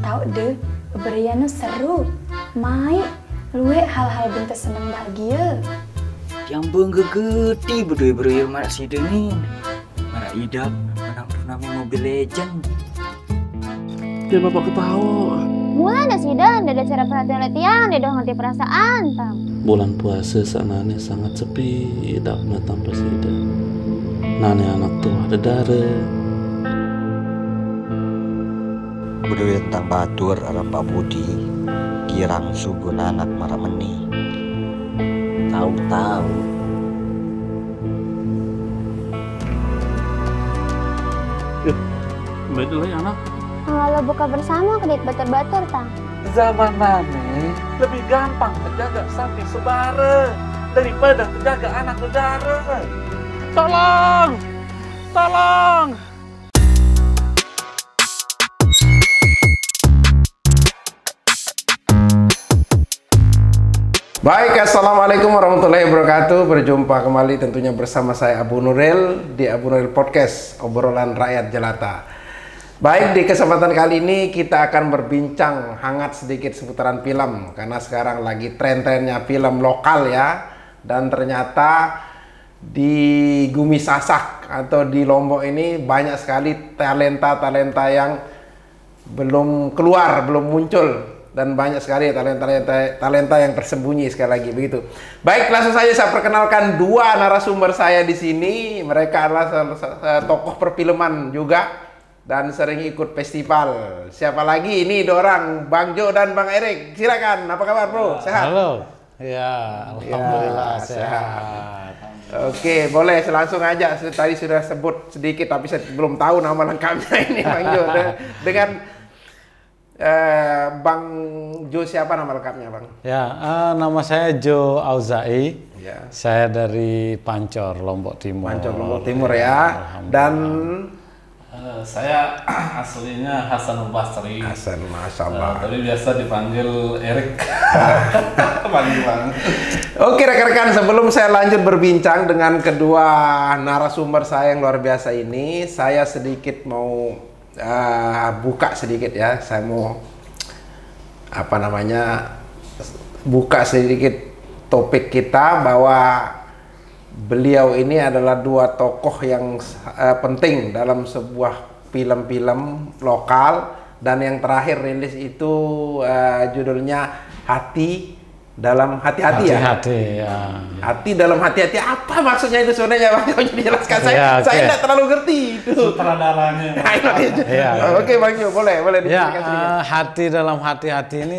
tahu deh, berian seru, mai, luwe hal-hal bintu seneng bahagia. Yang benggegeti berdua mana sih dengin, mana idap, menang turnamen Mobile Legend. Dia bapak ketawa. Mulai ada sidan, ada cara perhatian latihan, ada ngerti perasaan, tam. Bulan puasa sanane sangat sepi, idapna tanpa sida. Nane anak tua ada darah. Berdua tentang batur arah Pak Budi, kirang subuh anak marah meni. Tahu-tahu. Betul ya anak. Kalau buka bersama kedit batur-batur, tam. Zaman nane lebih gampang menjaga sapi sebara daripada menjaga anak saudara. Tolong! Tolong! Baik, assalamualaikum warahmatullahi wabarakatuh. Berjumpa kembali tentunya bersama saya Abu Nuril di Abu Nuril Podcast, obrolan rakyat jelata. Baik, di kesempatan kali ini kita akan berbincang hangat sedikit seputaran film, karena sekarang lagi tren-trennya film lokal ya. Dan ternyata di Gumi Sasak atau di Lombok ini banyak sekali talenta-talenta yang belum keluar, belum muncul. Dan banyak sekali talenta yang tersembunyi sekali lagi begitu. Baik, langsung saja saya perkenalkan dua narasumber saya di sini. Mereka adalah tokoh perfilman juga dan sering ikut festival. Siapa lagi? Ini dua orang, Bang Jo dan Bang Erik. Silakan. Apa kabar, Bro? Sehat? Halo. Ya, alhamdulillah sehat. Oke, boleh langsung aja. Tadi sudah sebut sedikit tapi saya belum tahu nama lengkapnya ini, Bang Jo. Dengan Bang Jo, siapa nama lengkapnya, Bang? Ya, nama saya Jo Auzai. Ya. Saya dari Pancor, Lombok Timur. Pancor, Lombok Timur ya. Dan Saya aslinya Hasanul Basri. Hasan, Masya Allah. Tapi biasa dipanggil Erik. Panggil Bang. Oke, rekan-rekan, sebelum saya lanjut berbincang dengan kedua narasumber saya yang luar biasa ini, saya sedikit mau buka sedikit ya. Saya mau buka sedikit topik kita bahwa beliau ini adalah dua tokoh yang penting dalam sebuah film-film lokal, dan yang terakhir rilis itu judulnya Hati dalam Hati-Hati ya. Hati-hati ya. Hati dalam Hati-hati, apa maksudnya itu sebenarnya, Bang? Kau jelaskan Ya, saya tidak terlalu ngerti itu. Sutradaranya. Ya. Oke, Bang Jo, boleh Ya, dijelaskan sedikit. hati dalam hati-hati ini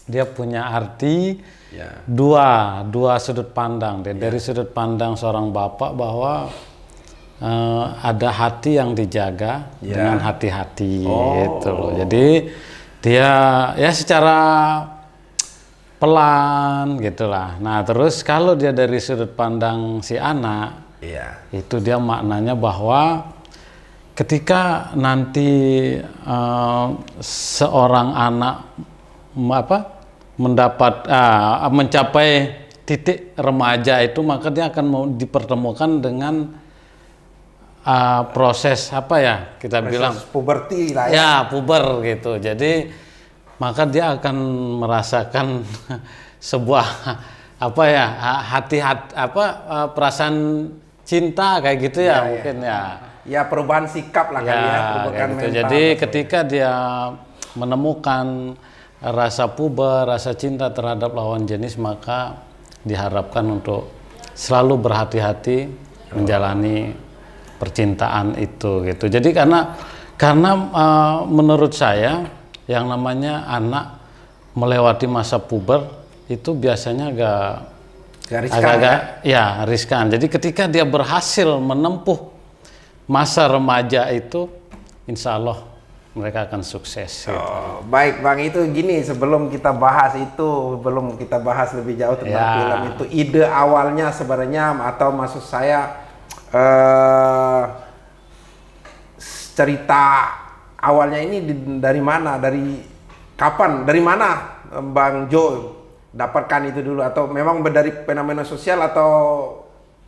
dia punya arti Ya. dua sudut pandang. Dari sudut pandang seorang bapak bahwa ada hati yang dijaga dengan hati-hati gitu loh. Jadi dia ya secara pelan gitulah. Nah, terus kalau dia dari sudut pandang si anak, itu dia maknanya bahwa ketika nanti seorang anak mencapai titik remaja itu, maka dia akan mau dipertemukan dengan proses kita bilang puberti lah ya. Ya, puber gitu. Jadi maka dia akan merasakan sebuah perasaan cinta kayak gitu ya, mungkin ya. Ya, perubahan sikap lah kali ya, perubahan gitu. mental. Jadi ketika dia menemukan rasa puber, rasa cinta terhadap lawan jenis, maka diharapkan untuk selalu berhati-hati menjalani percintaan itu gitu. Jadi karena menurut saya yang namanya anak melewati masa puber itu biasanya agak riskan. Jadi ketika dia berhasil menempuh masa remaja itu, insya Allah mereka akan sukses. Gitu. Baik, Bang, itu gini, sebelum kita bahas lebih jauh tentang film itu, ide awalnya sebenarnya, atau maksud saya cerita awalnya ini dari mana, dari kapan, dari mana Bang Jo dapatkan itu dulu, atau memang dari fenomena sosial atau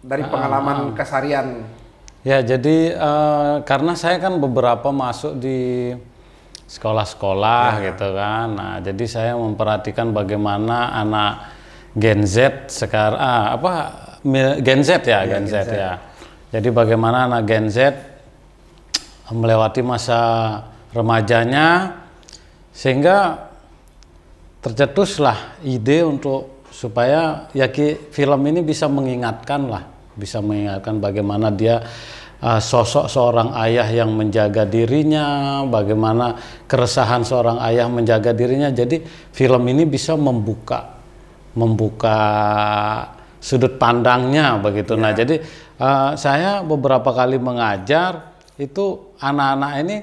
dari pengalaman keseharian? Ya, jadi karena saya kan beberapa masuk di sekolah-sekolah gitu kan. Nah, jadi saya memperhatikan bagaimana anak Gen Z sekarang Gen Z ya, Gen Z ya. Jadi bagaimana anak Gen Z melewati masa remajanya sehingga tercetuslah ide untuk supaya film ini bisa mengingatkan bagaimana dia sosok seorang ayah yang menjaga dirinya, bagaimana keresahan seorang ayah menjaga dirinya. Jadi film ini bisa membuka sudut pandangnya begitu. Nah, jadi saya beberapa kali mengajar itu anak-anak ini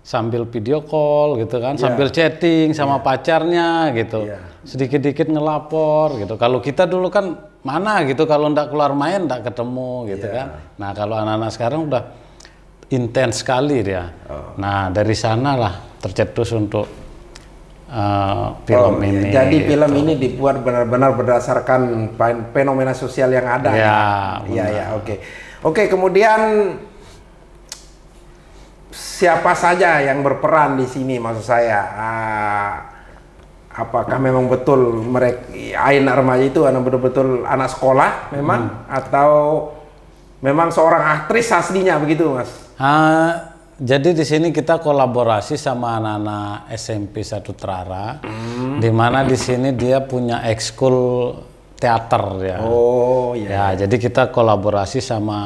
sambil video call gitu kan, sambil chatting sama pacarnya gitu, sedikit-sedikit ngelapor gitu. Kalau kita dulu kan mana gitu, kalau ndak keluar main ndak ketemu gitu kan. Nah, kalau anak-anak sekarang udah intens sekali dia. Nah, dari sanalah tercetus untuk film ini. Jadi gitu. film ini dibuat benar-benar berdasarkan fenomena sosial yang ada. Iya, oke. Kemudian siapa saja yang berperan di sini, maksud saya? Apakah memang betul mereka anak remaja itu betul-betul anak sekolah memang, atau memang seorang aktris aslinya begitu, Mas? Jadi di sini kita kolaborasi sama anak-anak SMP Satu Trara, di mana di sini dia punya ekskul teater ya. Oh iya. Ya, jadi kita kolaborasi sama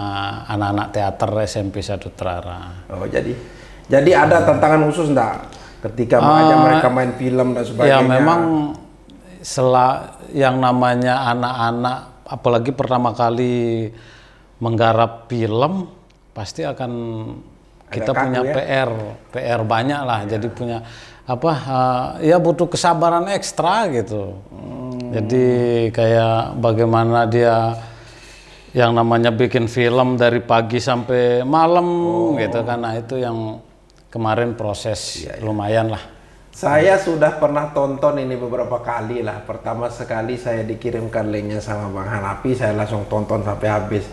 anak-anak teater SMP Satu Trara. Oh, jadi ada tantangan khusus enggak ketika mengajak mereka main film dan sebagainya? Ya memang yang namanya anak-anak, apalagi pertama kali menggarap film, pasti akan kita punya PR banyak lah. Jadi punya ya butuh kesabaran ekstra gitu. Jadi kayak bagaimana dia yang namanya bikin film dari pagi sampai malam gitu kan. Nah, itu yang kemarin proses lumayan lah. Saya sudah pernah tonton ini beberapa kali lah. Pertama sekali saya dikirimkan linknya sama Bang Hanapi, saya langsung tonton sampai habis.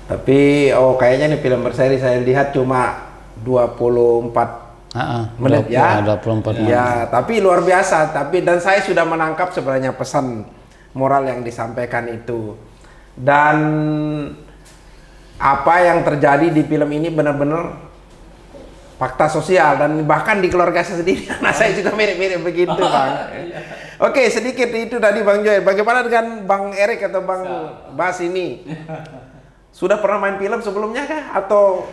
Tapi kayaknya nih film berseri saya lihat cuma 24 menit 24 menit. Ya, tapi luar biasa. Dan saya sudah menangkap sebenarnya pesan moral yang disampaikan itu. Dan apa yang terjadi di film ini benar-benar fakta sosial, dan bahkan di keluarga saya sendiri. Nah, saya juga mirip-mirip begitu, Bang. Oke, sedikit itu tadi Bang Joy. Bagaimana dengan Bang Erik atau Bang Bas ini? Sudah pernah main film sebelumnya kah? Atau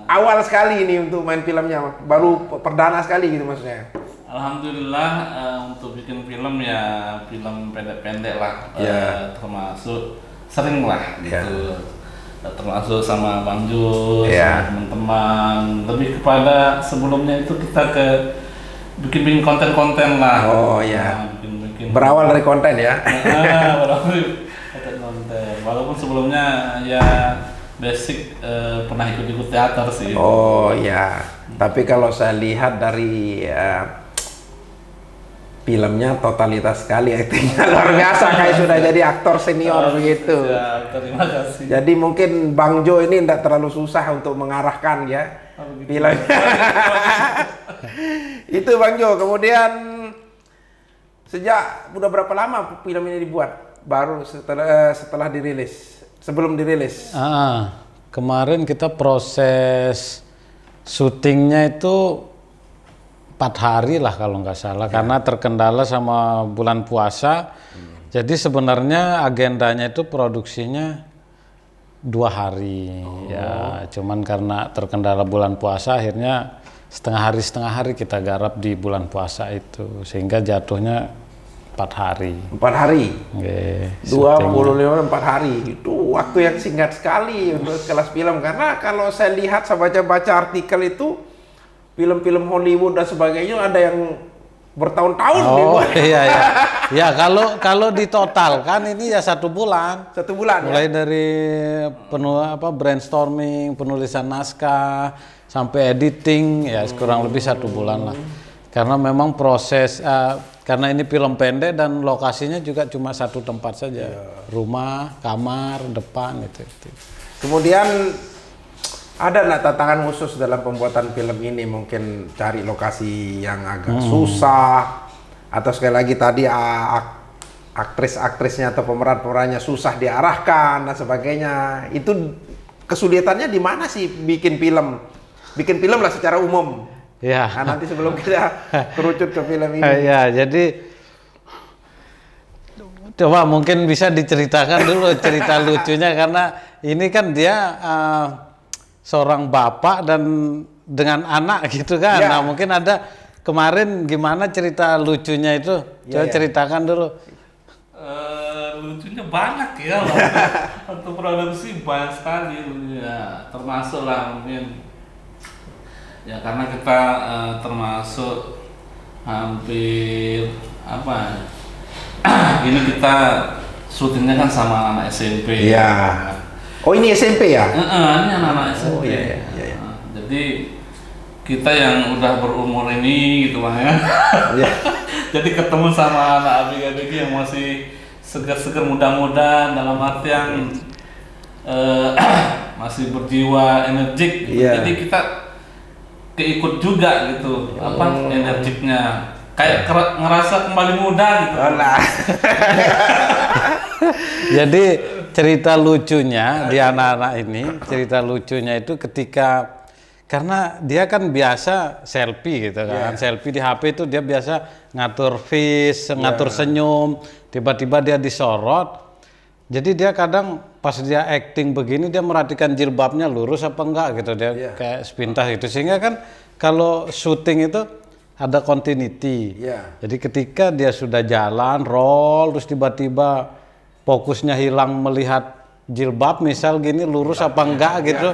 awal sekali ini untuk main filmnya? Baru perdana sekali gitu maksudnya? Alhamdulillah untuk bikin film ya film pendek-pendek lah, termasuk sering lah gitu. Termasuk sama Bang Jus, sama teman-teman. Lebih kepada sebelumnya itu kita ke bikin konten-konten lah. Oh iya. Bikin berawal dari konten ya. Berawal dari konten. Walaupun sebelumnya ya basic pernah ikut-ikut teater sih. Oh iya. Tapi kalau saya lihat dari filmnya totalitas sekali aktingnya, luar biasa, kayak sudah jadi aktor senior begitu. Terima kasih. Jadi mungkin Bang Jo ini tidak terlalu susah untuk mengarahkan ya filmnya. Itu Bang Jo. Kemudian sejak udah berapa lama film ini dibuat? Baru setelah dirilis, sebelum dirilis? Kemarin kita proses syutingnya itu 4 hari lah kalau nggak salah, karena terkendala sama bulan puasa. Jadi sebenarnya agendanya itu produksinya 2 hari. Ya, cuman karena terkendala bulan puasa akhirnya setengah hari kita garap di bulan puasa itu, sehingga jatuhnya 4 hari. 4 hari? 25 4 hari. Itu waktu yang singkat sekali untuk kelas film, karena kalau saya lihat, saya baca-baca artikel itu film-film Hollywood dan sebagainya ada yang bertahun-tahun dibuat. Iya. Ya kalau ditotalkan ini ya 1 bulan. 1 bulan. Mulai dari brainstorming, penulisan naskah sampai editing ya kurang lebih 1 bulan lah. Karena memang proses karena ini film pendek dan lokasinya juga cuma 1 tempat saja. Rumah, kamar, depan itu. Kemudian Ada nggak tantangan khusus dalam pembuatan film ini? Mungkin cari lokasi yang agak susah, atau sekali lagi tadi aktris-aktrisnya atau pemeran-pemerannya susah diarahkan dan sebagainya. Itu kesulitannya di mana sih bikin film? Bikin film lah secara umum. Ya. Nah, nanti sebelum kita kerucut ke film ini. Ya, jadi coba mungkin bisa diceritakan dulu cerita lucunya, karena ini kan dia seorang bapak dan dengan anak gitu kan. Ya. Nah, mungkin ada kemarin gimana cerita lucunya itu? Coba ceritakan dulu. Lucunya banyak ya. Untuk produksi banyak sekali ya, termasuk lah mungkin ya karena kita termasuk hampir apa ini kita syutingnya kan sama anak SMP. Iya. Oh, ini SMP ya? Ini anak-anak SMP. Oh, iya. Jadi kita yang udah berumur ini gitu lah ya. Iya. Jadi ketemu sama anak abg-abg yang masih segar-segar, muda-muda, dalam artian masih berjiwa energik gitu. Iya. Jadi kita keikut juga gitu, energiknya. Kayak ngerasa kembali muda gitu. Jadi cerita lucunya di anak-anak ini, cerita lucunya itu ketika, karena dia kan biasa selfie gitu kan, selfie di HP itu dia biasa ngatur face, ngatur senyum, tiba-tiba dia disorot. Jadi dia kadang pas dia acting begini dia merhatikan jilbabnya lurus apa enggak gitu, dia kayak sepintas gitu, sehingga kan kalau syuting itu ada continuity. Jadi ketika dia sudah jalan roll terus tiba-tiba fokusnya hilang melihat jilbab misal gini lurus apa enggak gitu.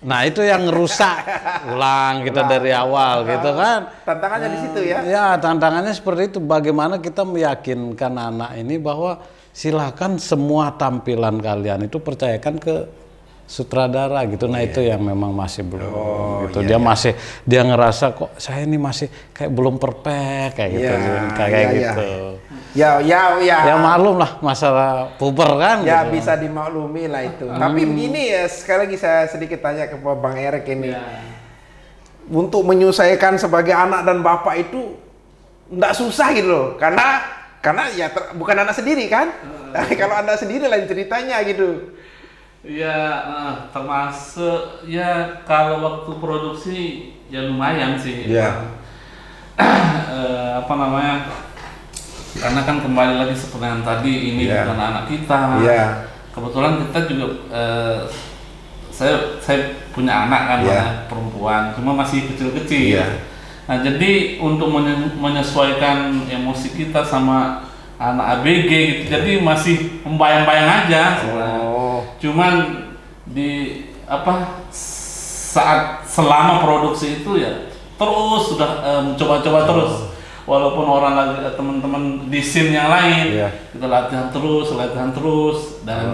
Nah, itu yang rusak. Ulang kita dari awal gitu kan. Tantangannya di situ ya. Ya, tantangannya seperti itu. Bagaimana kita meyakinkan anak ini bahwa silakan semua tampilan kalian itu percayakan ke sutradara gitu. Nah, itu yang memang masih belum gitu. Dia ngerasa kok saya ini masih kayak belum perfect kayak gitu. Gitu. Ya maklum lah masalah puber kan. Ya gitu. bisa dimaklumi lah itu. Tapi begini ya, sekali lagi saya sedikit tanya ke Bang Erik ini. Untuk menyesuaikan sebagai anak dan bapak itu nggak susah gitu loh. Karena ya bukan anak sendiri kan. Kalau anak sendiri lain ceritanya gitu. Ya, termasuk ya kalau waktu produksi ya lumayan sih. Apa namanya? Karena kan kembali lagi seperti yang tadi, ini bukan anak kita. Kebetulan kita juga saya punya anak kan, perempuan, cuma masih kecil-kecil. Nah, jadi untuk menyesuaikan emosi kita sama anak ABG gitu, jadi masih membayang-bayang aja. Cuman di saat selama produksi itu ya terus sudah coba-coba terus. Walaupun orang lagi teman-teman di scene yang lain, kita latihan terus dan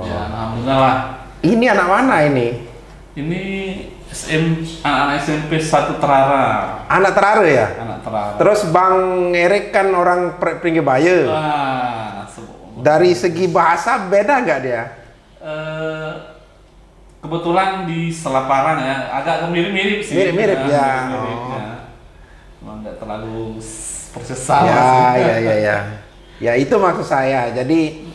ya alhamdulillah lah. Ini anak mana ini? Ini anak SMP 1 Terara. Anak Terara ya? Anak Terara. Terus Bang Erik kan orang Pringgabaya. Dari segi bahasa beda nggak dia? Kebetulan di Selaparan ya, agak mirip-mirip sih. Mirip-mirip ya. Nggak terlalu proses salah. Ya itu maksud saya. Jadi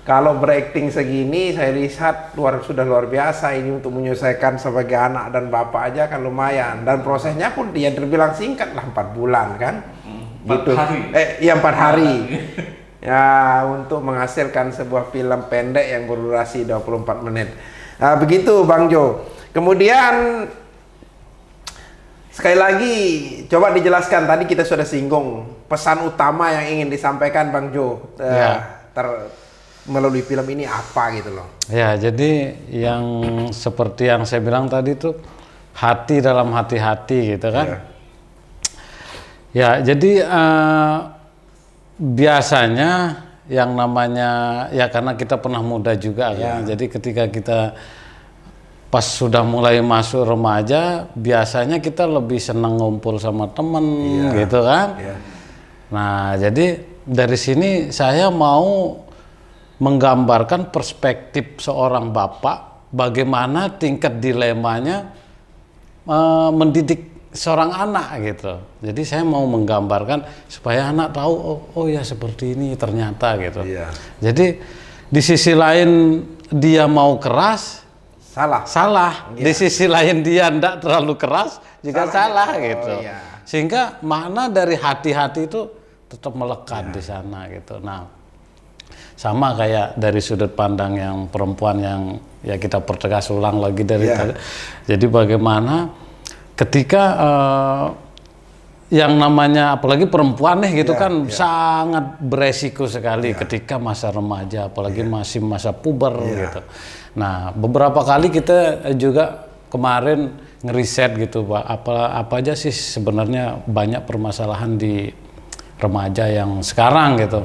kalau berakting segini saya lihat sudah luar biasa ini untuk menyelesaikan sebagai anak dan bapak aja kan lumayan, dan prosesnya pun dia terbilang singkat lah, 4 bulan kan. 4 hari. 4 hari. Ya, untuk menghasilkan sebuah film pendek yang berdurasi 24 menit. Nah, begitu Bang Jo. Kemudian sekali lagi coba dijelaskan, tadi kita sudah singgung pesan utama yang ingin disampaikan Bang Jo melalui film ini apa gitu loh. Ya, jadi yang seperti yang saya bilang tadi tuh hati dalam hati-hati gitu kan. Ya, jadi biasanya yang namanya ya karena kita pernah muda juga kan. Jadi ketika kita pas sudah mulai masuk remaja, biasanya kita lebih senang ngumpul sama temen gitu kan. Nah, jadi dari sini saya mau menggambarkan perspektif seorang bapak bagaimana tingkat dilemanya mendidik seorang anak gitu. Jadi saya mau menggambarkan supaya anak tahu oh ya seperti ini ternyata gitu. Iya. Jadi di sisi lain dia mau keras salah. Iya. Di sisi lain dia tidak terlalu keras juga salah gitu. Iya. Sehingga makna dari hati-hati itu tetap melekat di sana gitu. Nah, sama kayak dari sudut pandang yang perempuan yang ya kita pertegas ulang lagi dari tadi. Jadi bagaimana ketika yang namanya apalagi perempuan gitu kan sangat beresiko sekali ketika masa remaja, apalagi masih masa puber gitu. Nah, beberapa kali kita juga kemarin ngeriset gitu, Pak, apa aja sih sebenarnya banyak permasalahan di remaja yang sekarang gitu.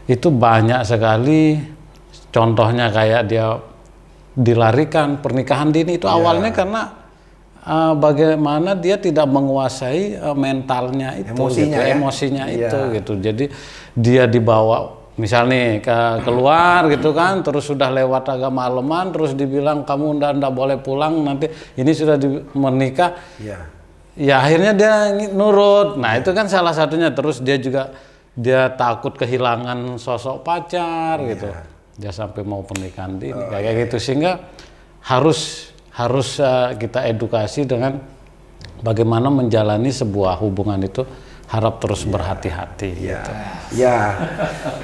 Itu banyak sekali, contohnya kayak dia dilarikan pernikahan dini itu awalnya karena bagaimana dia tidak menguasai mentalnya itu, emosinya itu gitu. Jadi dia dibawa misalnya keluar gitu kan, terus sudah lewat agak maleman, terus dibilang kamu ndak boleh pulang nanti ini sudah menikah. Ya akhirnya dia nurut. Nah itu kan salah satunya. Terus dia takut kehilangan sosok pacar gitu. Dia sampai mau pernikahan dini kayak gitu, sehingga harus kita edukasi dengan bagaimana menjalani sebuah hubungan itu harap terus berhati-hati. Gitu. Ya,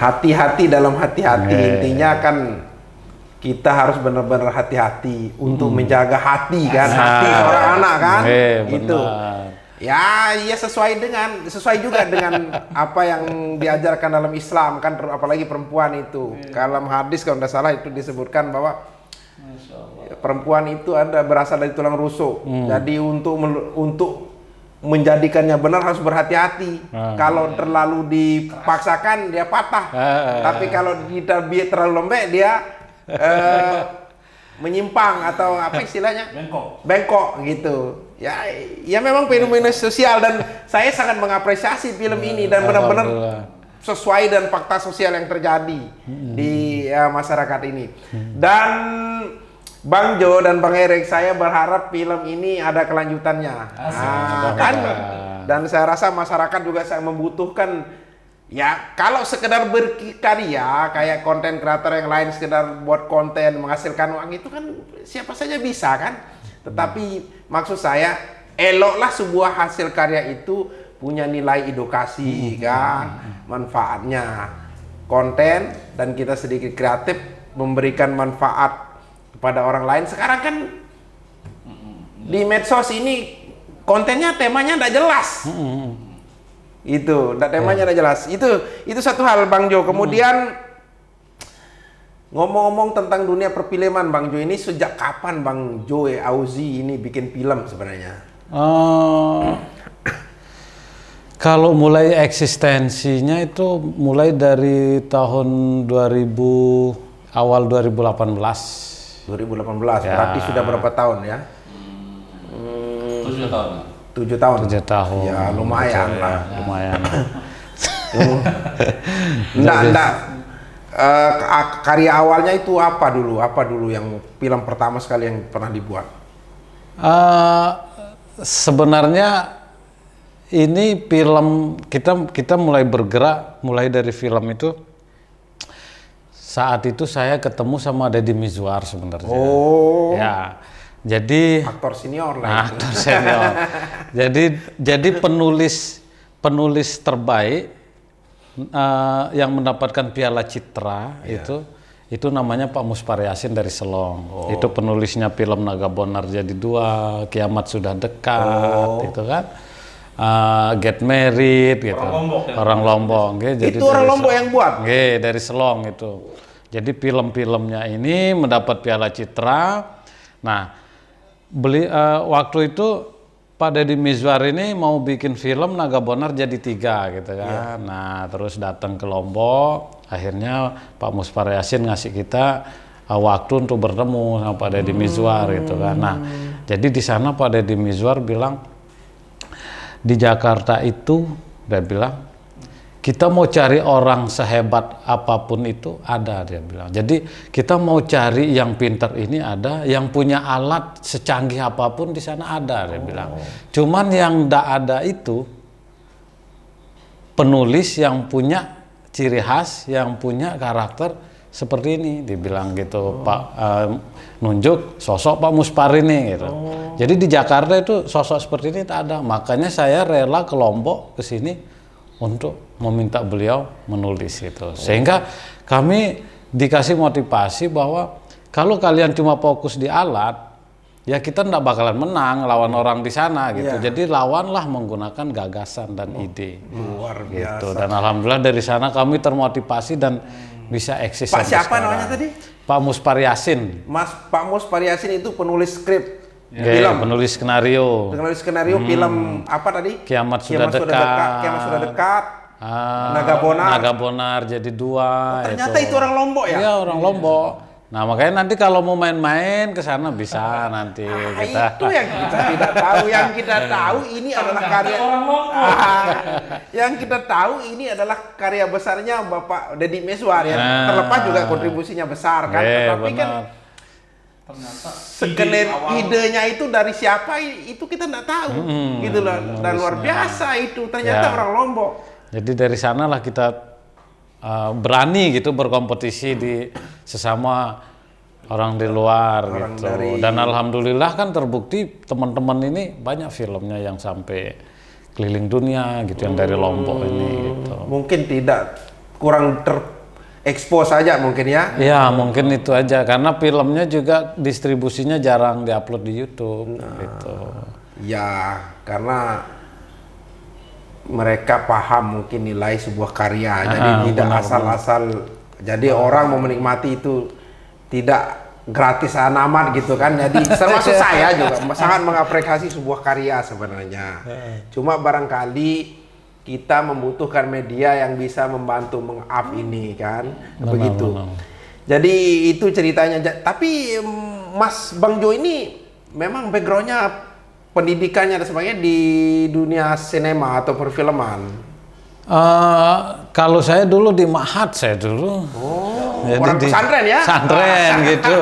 hati-hati dalam hati-hati. Intinya kan kita harus benar-benar hati-hati untuk menjaga hati kan, hati seorang anak kan, gitu. Ya sesuai juga dengan apa yang diajarkan dalam Islam kan, apalagi perempuan itu. Dalam hadis kalau tidak salah itu disebutkan bahwa perempuan itu berasal dari tulang rusuk. Jadi untuk menjadikannya benar harus berhati-hati. Kalau terlalu dipaksakan dia patah. Tapi kalau kita terlalu lembek dia menyimpang atau apa istilahnya? Bengkok gitu. Ya memang fenomena sosial dan saya sangat mengapresiasi film ini dan benar-benar sesuai dan fakta sosial yang terjadi di masyarakat ini. Dan Bang Jo dan Bang Erik, saya berharap film ini ada kelanjutannya. Kan? Dan saya rasa masyarakat juga sangat membutuhkan, ya kalau sekedar berkarya kayak konten kreator yang lain sekedar buat konten menghasilkan uang itu kan siapa saja bisa kan. Tetapi maksud saya eloklah sebuah hasil karya itu punya nilai edukasi kan, manfaatnya konten, dan kita sedikit kreatif memberikan manfaat kepada orang lain. Sekarang kan di medsos ini kontennya temanya tidak jelas. Itu temanya tidak jelas. Itu satu hal Bang Jo. Kemudian ngomong-ngomong tentang dunia perfilman Bang Jo, ini sejak kapan Bang Jo Auzi ini bikin film sebenarnya? Kalau mulai eksistensinya itu mulai dari tahun 2000, awal 2018. 2018, berarti sudah berapa tahun ya? 7 tahun. 7 tahun. 7 tahun. Ya lumayan lah. Lumayan. Enggak. Karya awalnya itu apa dulu? Apa dulu yang film pertama sekali yang pernah dibuat? Sebenarnya ini film kita mulai bergerak mulai dari film itu. Saat itu saya ketemu sama Deddy Mizwar sebenarnya. Oh. Ya. Jadi aktor senior lah. Aktor senior. jadi penulis terbaik yang mendapatkan Piala Citra itu namanya Pak Muspari Yasin dari Selong. Itu penulisnya film Naga Bonar Jadi Dua, Kiamat Sudah Dekat, itu kan. Get Married gitu. Orang Lombok. Jadi itu orang Lombok yang buat? Dari Selong itu. Jadi film-filmnya ini mendapat Piala Citra. Nah, waktu itu Pak Deddy Mizwar ini mau bikin film Naga Bonar Jadi Tiga gitu kan. Nah, terus datang ke Lombok. Akhirnya Pak Muspari Yasin ngasih kita waktu untuk bertemu sama Pak Deddy Mizwar gitu kan. Nah, jadi di sana Pak Deddy Mizwar bilang, di Jakarta itu dia bilang kita mau cari orang sehebat apapun itu ada, dia bilang. Jadi kita mau cari yang pintar ini ada, yang punya alat secanggih apapun di sana ada, dia bilang. Cuman yang tidak ada itu penulis yang punya ciri khas, yang punya karakter seperti ini, dibilang gitu. Pak nunjuk sosok Pak Muspari nih gitu. Jadi di Jakarta itu sosok seperti ini tak ada. Makanya saya rela ke Lombok ke sini untuk meminta beliau menulis gitu. Sehingga kami dikasih motivasi bahwa kalau kalian cuma fokus di alat, ya kita nggak bakalan menang lawan orang di sana gitu. Jadi lawanlah menggunakan gagasan dan ide. Luar biasa. Gitu. Dan alhamdulillah dari sana kami termotivasi dan bisa eksis. Pak siapa sekarang. namanya tadi? Pak Muspari Yasin. Pak Muspari Yasin itu penulis skrip film, penulis skenario. Penulis skenario film apa tadi? Kiamat Sudah Dekat. Kiamat Sudah Dekat. Naga Bonar jadi dua. Ternyata itu orang Lombok ya? Iya, orang Lombok. Nah, makanya nanti kalau mau main-main ke sana bisa nanti kita. Itu yang kita tidak tahu. Yang kita tahu ini adalah karya yang kita tahu ini adalah karya besarnya Bapak Deddy Miswar ya. Terlepas juga kontribusinya besar kan. Tapi kan ternyata sekelir idenya itu dari siapa itu kita tidak tahu. Gitu loh. Dan luar biasa itu ternyata orang Lombok. Jadi dari sanalah kita berani gitu berkompetisi di sesama orang di luar gitu. Dan alhamdulillah kan terbukti teman-teman ini banyak filmnya yang sampai keliling dunia gitu yang dari Lombok ini gitu. Mungkin tidak kurang terekspos saja mungkin ya. Ya mungkin itu aja karena filmnya juga distribusinya jarang diupload di YouTube gitu. Ya karena mereka paham mungkin nilai sebuah karya, jadi tidak asal-asal. Jadi orang mau menikmati itu tidak gratisan amat gitu kan. Jadi termasuk saya juga sangat mengapresiasi sebuah karya sebenarnya. Cuma barangkali kita membutuhkan media yang bisa membantu meng-up ini kan, begitu. Jadi itu ceritanya. Tapi Mas Bang Jo ini memang backgroundnya pendidikannya dan sebagainya di dunia sinema atau perfilman. Kalau saya dulu di Ma'had saya dulu. Jadi orang pesantren ya? Pesantren gitu.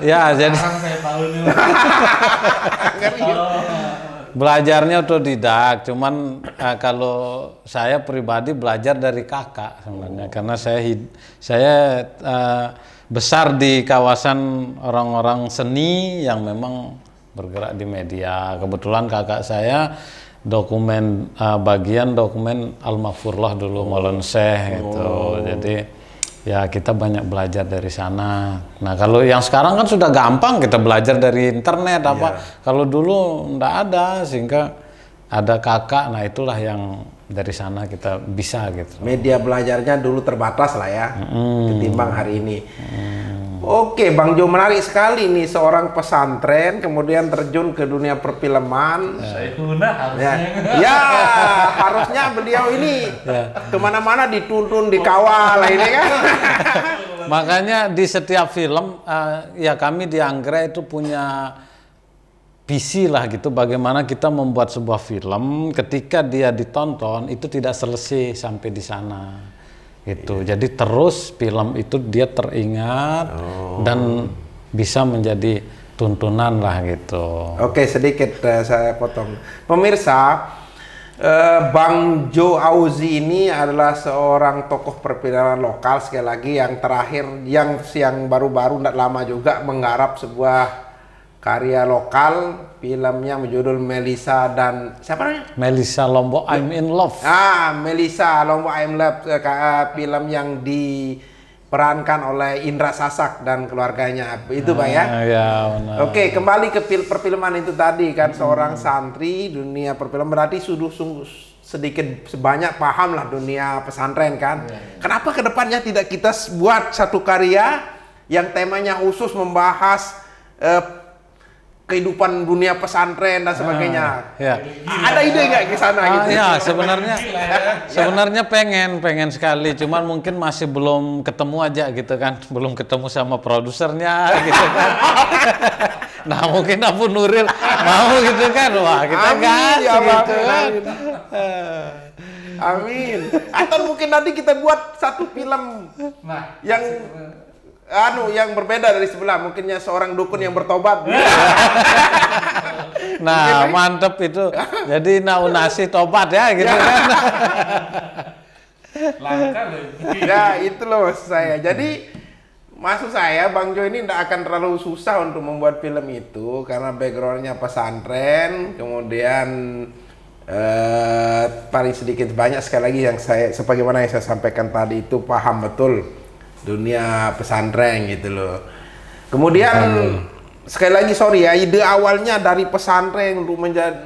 Ya jadi. Saya tahu nih. Belajarnya otodidak, cuman kalau saya pribadi belajar dari kakak sebenarnya, karena saya besar di kawasan orang-orang seni yang memang bergerak di media. Kebetulan kakak saya bagian dokumen Al-Mahfurlah dulu Maulana Syekh gitu. Jadi ya kita banyak belajar dari sana. Nah kalau yang sekarang kan sudah gampang kita belajar dari internet apa. Kalau dulu ndak ada, sehingga ada kakak. Nah itulah yang dari sana kita bisa gitu. Media belajarnya dulu terbatas lah ya, ketimbang hari ini. Oke, Bang Jo, menarik sekali nih, seorang pesantren kemudian terjun ke dunia perfilman. Ya, harusnya beliau ini kemana-mana dituntun, dikawal ini kan. Makanya di setiap film ya kami di Anggrek itu punya visi lah gitu, bagaimana kita membuat sebuah film ketika dia ditonton itu tidak selesai sampai di sana. Gitu. Jadi terus film itu dia teringat dan bisa menjadi tuntunan lah gitu. Oke, sedikit saya potong. Pemirsa, Bang Jo Auzi ini adalah seorang tokoh perfilman lokal, sekali lagi yang terakhir yang baru-baru tidak lama juga menggarap sebuah karya lokal, filmnya berjudul Melisa dan siapa namanya? Melisa Lombok, I'm in Love. Melisa Lombok, I'm in Love, film yang diperankan oleh Indra Sasak dan keluarganya. Itu Pak ya? Ya benar. Oke, kembali ke perfilman itu tadi kan, seorang santri dunia perfilman berarti sudah sedikit sebanyak paham lah dunia pesantren kan. Kenapa kedepannya tidak kita buat satu karya yang temanya khusus membahas kehidupan dunia pesantren dan sebagainya. Ya. Ada ide nggak ke sana gitu? Ya, sebenarnya pengen sekali, cuman mungkin masih belum ketemu aja gitu kan, belum ketemu sama produsernya gitu kan. Nah, mungkin Abu Nuril mau gitu kan, wah kita gas ya, gitu kan. Amin. Atau mungkin nanti kita buat satu film yang berbeda dari sebelah, mungkinnya seorang dukun yang bertobat. Nah, mantep itu. Jadi naunasi tobat ya gitu kan. Langka loh. Ya, itu loh maksud saya. Jadi maksud saya Bang Jo ini tidak akan terlalu susah untuk membuat film itu karena backgroundnya pesantren, kemudian paling sedikit banyak sekali lagi yang sebagaimana yang saya sampaikan tadi itu paham betul dunia pesantren gitu loh. Kemudian sekali lagi sorry ya, ide awalnya dari pesantren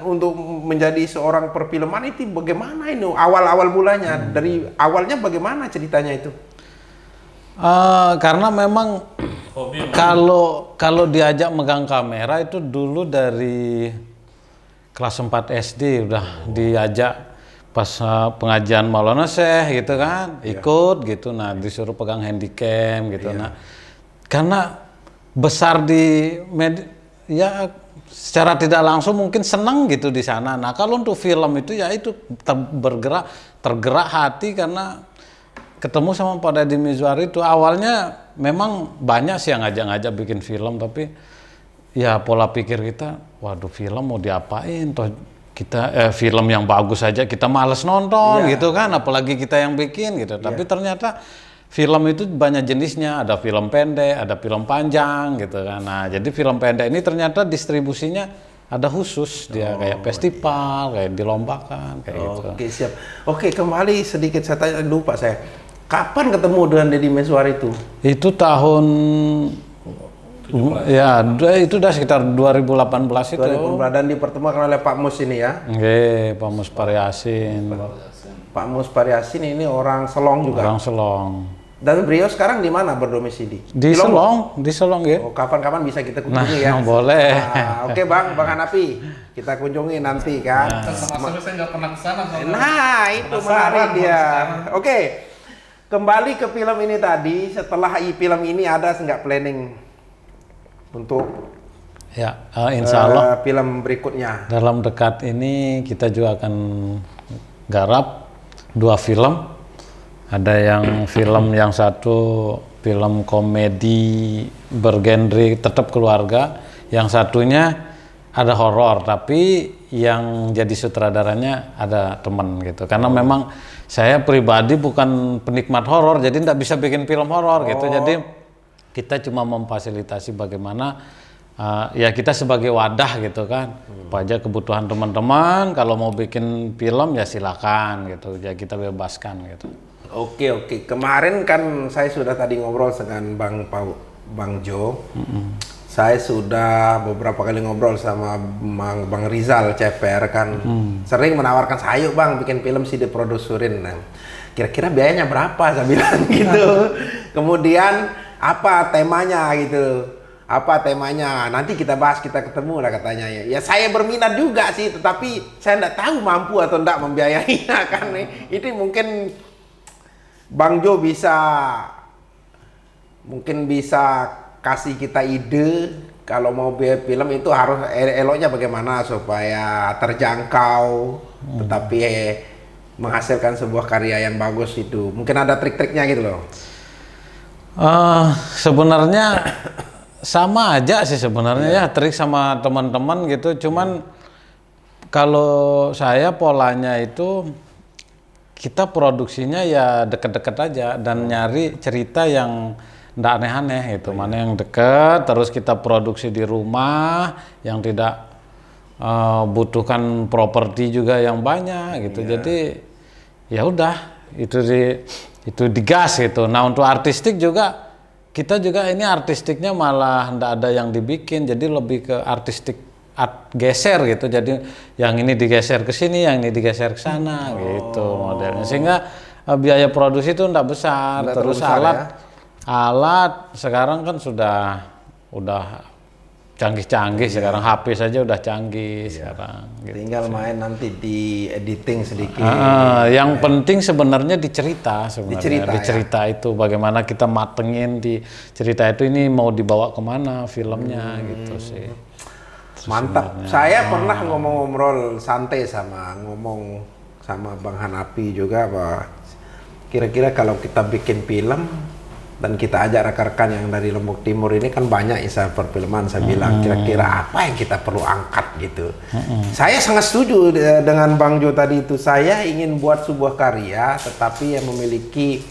untuk menjadi seorang perfilman itu bagaimana ini? Awal mulanya dari awalnya bagaimana ceritanya itu? Karena memang kalau diajak megang kamera itu dulu dari kelas 4 SD udah diajak pas pengajian Maulana Syekh gitu kan, ikut gitu. Nah, disuruh pegang handycam gitu. Nah, karena besar di ya secara tidak langsung mungkin senang gitu di sana. Nah, kalau untuk film itu ya itu tergerak hati karena ketemu sama Pak Deddy Mizwar itu. Awalnya memang banyak sih yang ngajak-ngajak bikin film, tapi ya pola pikir kita, waduh film mau diapain toh kita film yang bagus saja kita males nonton gitu kan, apalagi kita yang bikin gitu. Tapi ternyata film itu banyak jenisnya, ada film pendek, ada film panjang gitu kan. Nah, jadi film pendek ini ternyata distribusinya ada khusus, dia kayak festival, kayak dilombakan kayak gitu. Oke, siap. Oke, kembali sedikit saya tanya, lupa saya. Kapan ketemu dengan Deddy Mizwar itu? Itu tahun ya, itu udah sekitar 2018 itu. 2018 dan dipertemukan oleh Pak Mus ini ya? Oke, Pak Mus Pariasin. Pak Mus Pariasin ini orang Selong juga? Orang Selong. Dan beliau sekarang di mana berdomisili? Di Selong, ya. Oh, kapan-kapan bisa kita kunjungi ya? Boleh. Oke Bang Hanafi, kita kunjungi nanti kan. Sama-sama saya nggak pernah kesana. Nah, itu menarik dia. Oke, kembali ke film ini tadi. Setelah film ini ada nggak planning untuk insya Allah film berikutnya? Dalam dekat ini kita juga akan garap 2 film. Ada yang film yang satu film komedi bergenre tetap keluarga, yang satunya ada horor tapi yang jadi sutradaranya ada teman gitu. Karena memang saya pribadi bukan penikmat horor, jadi tidak bisa bikin film horor gitu. Jadi kita cuma memfasilitasi bagaimana ya kita sebagai wadah gitu kan, apa aja kebutuhan teman-teman, kalau mau bikin film ya silakan gitu, ya kita bebaskan gitu. Oke. Kemarin kan saya sudah tadi ngobrol dengan Bang Jo. Saya sudah beberapa kali ngobrol sama Bang Rizal CPR kan. Sering menawarkan saya, "Yuk Bang, bikin film sih diproduserin." Nah, kira-kira biayanya berapa? Saya bilang gitu. Kemudian apa temanya gitu. Apa temanya? Nanti kita bahas, kita ketemu lah katanya ya. Ya saya berminat juga sih, tetapi saya tidak tahu mampu atau tidak membiayainya kan. Itu mungkin Bang Jo mungkin bisa kasih kita ide kalau mau bikin film itu harus eloknya bagaimana supaya terjangkau tetapi menghasilkan sebuah karya yang bagus itu. Mungkin ada trik-triknya gitu loh. Sebenarnya sama aja sih sebenarnya ya, trik sama teman-teman gitu. Cuman kalau saya polanya itu kita produksinya ya deket-deket aja dan nyari cerita yang ndak aneh-aneh gitu. Mana yang deket, terus kita produksi di rumah yang tidak butuhkan properti juga yang banyak gitu. Jadi ya udah itu digas gitu. Nah, untuk artistik juga kita juga ini artistiknya malah ndak ada yang dibikin, jadi lebih ke artistik geser gitu. Jadi yang ini digeser ke sini, yang ini digeser ke sana gitu modelnya. Sehingga biaya produksi itu ndak besar. Terus alat sekarang kan udah canggih-canggih sekarang, HP saja udah canggih sekarang. Gitu. Tinggal main nanti di editing sedikit. Yang penting sebenarnya di cerita sebenarnya. Di cerita, itu bagaimana kita matengin di cerita itu, ini mau dibawa kemana filmnya gitu sih. Mantap. Saya pernah ngomong-ngobrol santai ngomong sama Bang Hanapi juga, bahwa kira-kira kalau kita bikin film dan kita ajak rekan-rekan yang dari Lombok Timur ini, kan banyak insan perfilman, saya bilang kira-kira apa yang kita perlu angkat gitu. Saya sangat setuju dengan Bang Jo tadi itu. Saya ingin buat sebuah karya tetapi yang memiliki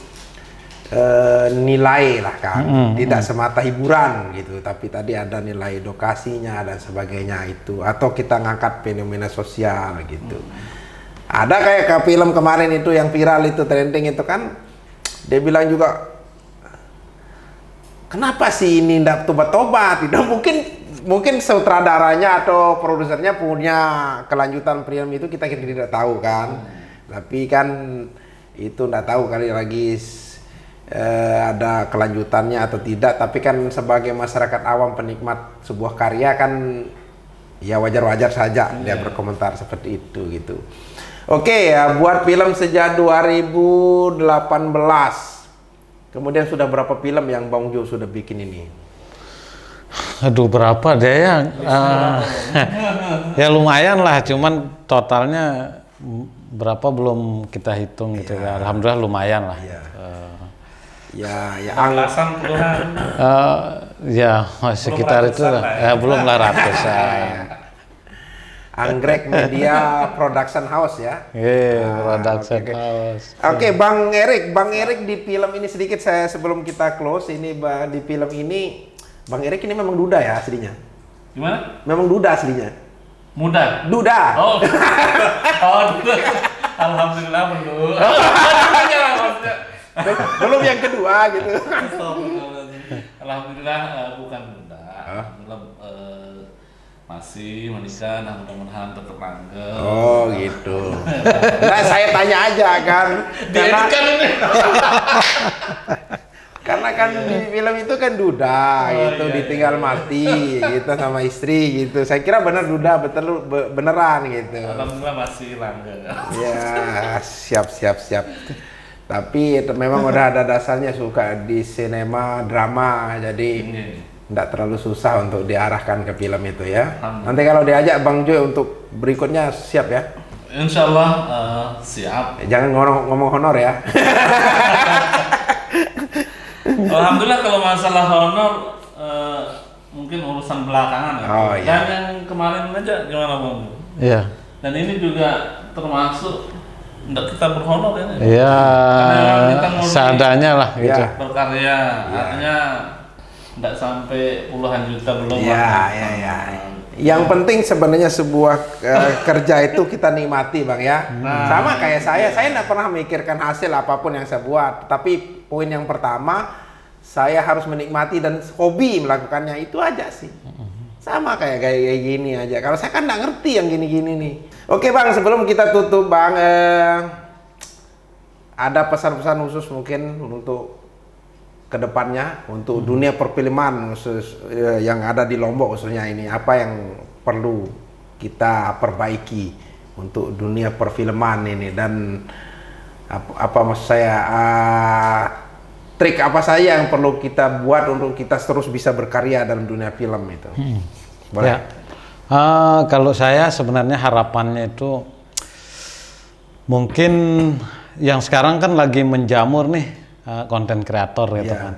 nilai lah kan, tidak semata hiburan gitu, tapi tadi ada nilai edukasinya dan sebagainya itu, atau kita ngangkat fenomena sosial gitu. Ada kayak film kemarin itu yang viral itu, trending itu kan, dia bilang juga, kenapa sih ini tidak tobat-tobat? Tidak mungkin sutradaranya atau produsernya punya kelanjutan film itu, kita tidak tahu kan. Tapi kan itu tidak tahu kali lagi ada kelanjutannya atau tidak. Tapi kan sebagai masyarakat awam penikmat sebuah karya kan ya wajar-wajar saja dia berkomentar seperti itu gitu. Oke ya, buat film sejak 2018. Kemudian sudah berapa film yang Bang Jo sudah bikin ini? Aduh, berapa deh ya? Ya lumayan lah, cuman totalnya berapa belum kita hitung gitu ya. Alhamdulillah lumayan lah. Ya, Belasan puluhan. Ya sekitar itu lah. Ya, belum lah ratusan. Anggrek Media Production House ya. Production House. Oke, Bang Erik di film ini sedikit saya sebelum kita close ini, di film ini Bang Erik ini memang duda ya aslinya. Gimana? Memang duda aslinya. Muda. Duda. Oh. Duda. Alhamdulillah belum. Belum yang kedua gitu. Alhamdulillah bukan muda. Belum masih menikah, nah mudah-mudahan tetap langgeng. Oh gitu. Nah saya tanya aja kan, karena kan di film itu kan duda gitu, ditinggal mati gitu sama istri gitu. Saya kira benar duda, beneran gitu. Alhamdulillah masih langgeng. Ya siap. Tapi memang udah ada dasarnya, suka di sinema drama, jadi tidak terlalu susah untuk diarahkan ke film itu ya. Nanti kalau diajak Bang Jo untuk berikutnya siap ya? Insya Allah siap. Jangan ngomong honor ya. Alhamdulillah kalau masalah honor mungkin urusan belakangan ya. Oh, iya. Dan yang kemarin aja gimana Bang? Iya. Dan ini juga termasuk tidak kita berhonor ya. Iya. Seadanya lah gitu. Ya. Berkarya, artinya tidak sampai puluhan juta belum. Ya. Yang penting sebenarnya sebuah kerja itu kita nikmati Bang ya. Sama kayak saya tidak pernah memikirkan hasil apapun yang saya buat. Tapi poin yang pertama, saya harus menikmati dan hobi melakukannya, itu aja sih. Sama kayak gini aja. Kalau saya kan nggak ngerti yang gini-gini nih. Oke Bang, sebelum kita tutup Bang, ada pesan-pesan khusus mungkin untuk kedepannya untuk dunia perfilman khusus yang ada di Lombok khususnya ini, apa yang perlu kita perbaiki untuk dunia perfilman ini, dan apa maksud saya, trik apa saja yang perlu kita buat untuk kita terus bisa berkarya dalam dunia film itu? Boleh? Ya. Kalau saya sebenarnya harapannya itu mungkin yang sekarang kan lagi menjamur nih, konten kreator gitu kan,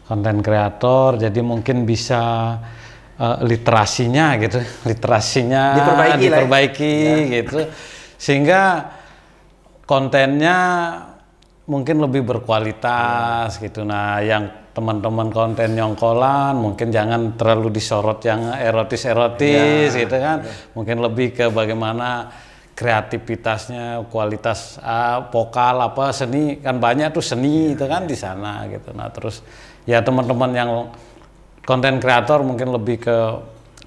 konten kreator, jadi mungkin bisa literasinya diperbaiki gitu, sehingga kontennya mungkin lebih berkualitas gitu. Nah, yang teman-teman konten nyongkolan mungkin jangan terlalu disorot yang erotis gitu kan, mungkin lebih ke bagaimana kreativitasnya, kualitas vokal apa seni, kan banyak tuh seni itu kan di sana gitu. Nah, terus ya teman-teman yang konten kreator mungkin lebih ke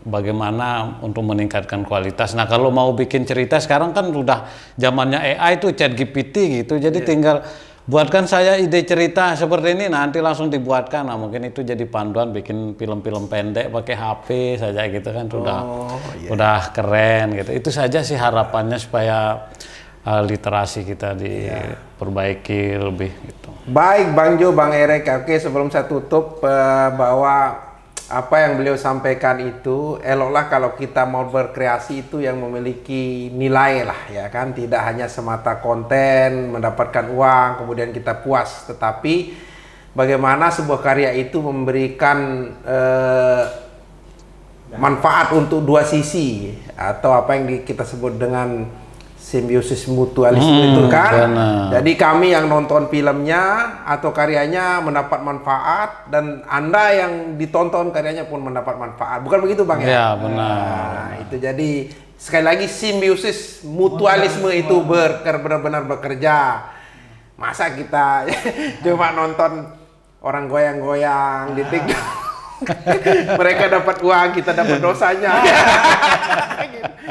bagaimana untuk meningkatkan kualitas. Nah, kalau mau bikin cerita sekarang kan udah zamannya AI itu ChatGPT gitu. Jadi tinggal buatkan saya ide cerita seperti ini, nanti langsung dibuatkan. Nah, mungkin itu jadi panduan bikin film-film pendek pakai HP saja gitu kan, udah keren gitu. Itu saja sih harapannya supaya literasi kita diperbaiki lebih gitu. Baik Bang Jo, Bang Erik, oke sebelum saya tutup bahwa apa yang beliau sampaikan itu eloklah kalau kita mau berkreasi itu yang memiliki nilai lah ya kan, tidak hanya semata konten mendapatkan uang kemudian kita puas, tetapi bagaimana sebuah karya itu memberikan manfaat untuk dua sisi atau apa yang kita sebut dengan simbiosis mutualisme itu kan. Benar. Jadi kami yang nonton filmnya atau karyanya mendapat manfaat dan Anda yang ditonton karyanya pun mendapat manfaat. Bukan begitu Bang ya? Ya benar. Nah, itu jadi sekali lagi simbiosis mutualisme itu benar-benar bekerja. Masa kita cuma nonton orang goyang-goyang di TikTok. Mereka dapat uang, kita dapat dosanya.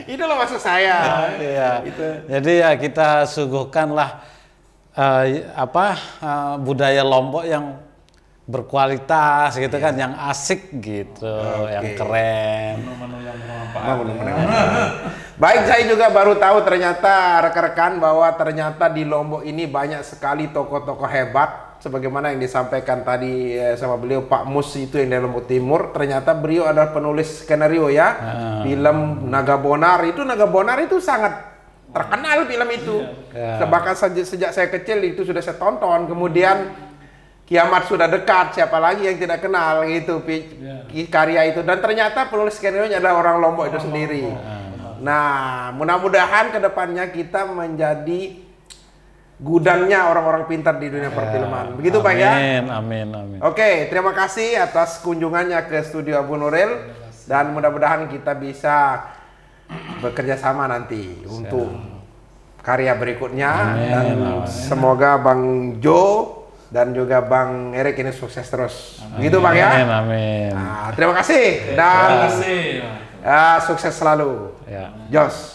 Itu loh maksud saya. Itu. Jadi ya kita suguhkanlah budaya Lombok yang berkualitas gitu kan, yang asik gitu, yang keren. Baik, saya juga baru tahu ternyata rekan-rekan bahwa ternyata di Lombok ini banyak sekali tokoh-tokoh hebat. Sebagaimana yang disampaikan tadi sama beliau Pak Mus itu yang dari Lombok Timur, ternyata beliau adalah penulis skenario ya, film Naga Bonar. Itu Naga Bonar itu sangat terkenal film itu. Bahkan sejak saya kecil itu sudah saya tonton. Kemudian Kiamat Sudah Dekat, siapa lagi yang tidak kenal gitu karya itu. Dan ternyata penulis skenario adalah orang Lombok itu sendiri. Nah, mudah-mudahan kedepannya kita menjadi gudangnya orang-orang pintar di dunia perfilman. Begitu Pak ya? Amin. Oke, terima kasih atas kunjungannya ke studio Abu Nuril dan mudah-mudahan kita bisa bekerja sama nanti untuk karya berikutnya. Dan semoga Bang Jo dan juga Bang Erik ini sukses terus. Begitu Bang ya? Amin. Nah, terima kasih dan sukses selalu. Jos.